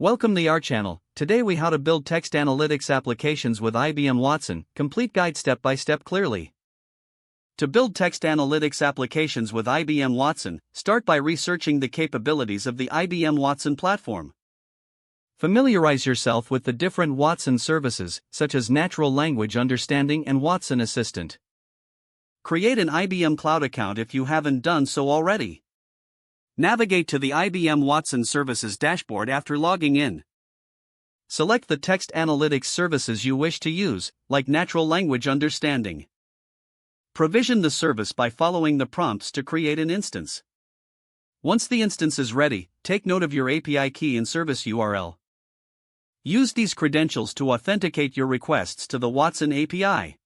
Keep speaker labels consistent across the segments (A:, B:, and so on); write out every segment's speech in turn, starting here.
A: Welcome to our channel. Today we how to build text analytics applications with IBM Watson, complete guide step by step clearly. To build text analytics applications with IBM Watson, start by researching the capabilities of the IBM Watson platform. Familiarize yourself with the different Watson services, such as Natural Language Understanding and Watson Assistant. Create an IBM Cloud account if you haven't done so already. Navigate to the IBM Watson Services dashboard after logging in. Select the text analytics services you wish to use, like Natural Language Understanding. Provision the service by following the prompts to create an instance. Once the instance is ready, take note of your API key and service URL. Use these credentials to authenticate your requests to the Watson API.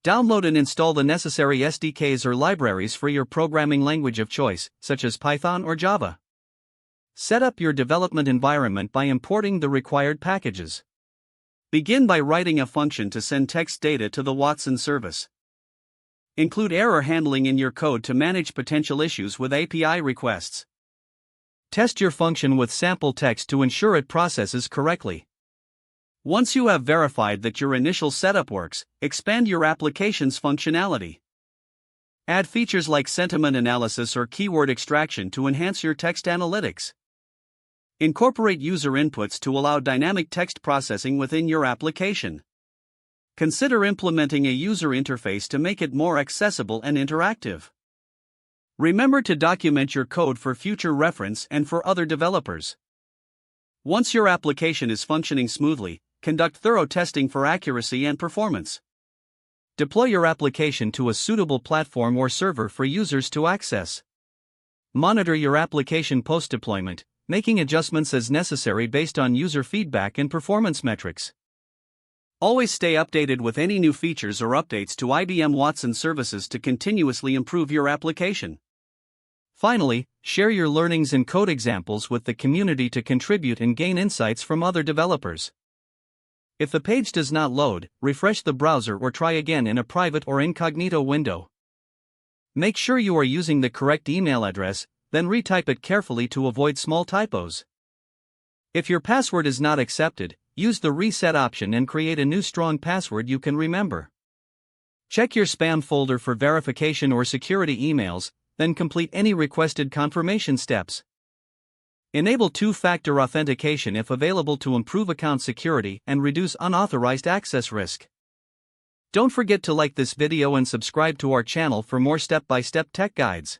A: Download and install the necessary SDKs or libraries for your programming language of choice, such as Python or Java. Set up your development environment by importing the required packages. Begin by writing a function to send text data to the Watson service. Include error handling in your code to manage potential issues with API requests. Test your function with sample text to ensure it processes correctly. Once you have verified that your initial setup works, expand your application's functionality. Add features like sentiment analysis or keyword extraction to enhance your text analytics. Incorporate user inputs to allow dynamic text processing within your application. Consider implementing a user interface to make it more accessible and interactive. Remember to document your code for future reference and for other developers. Once your application is functioning smoothly, conduct thorough testing for accuracy and performance. Deploy your application to a suitable platform or server for users to access. Monitor your application post-deployment, making adjustments as necessary based on user feedback and performance metrics. Always stay updated with any new features or updates to IBM Watson services to continuously improve your application. Finally, share your learnings and code examples with the community to contribute and gain insights from other developers. If the page does not load, refresh the browser or try again in a private or incognito window. Make sure you are using the correct email address, then retype it carefully to avoid small typos. If your password is not accepted, use the reset option and create a new strong password you can remember. Check your spam folder for verification or security emails, then complete any requested confirmation steps. Enable two-factor authentication if available to improve account security and reduce unauthorized access risk. Don't forget to like this video and subscribe to our channel for more step-by-step tech guides.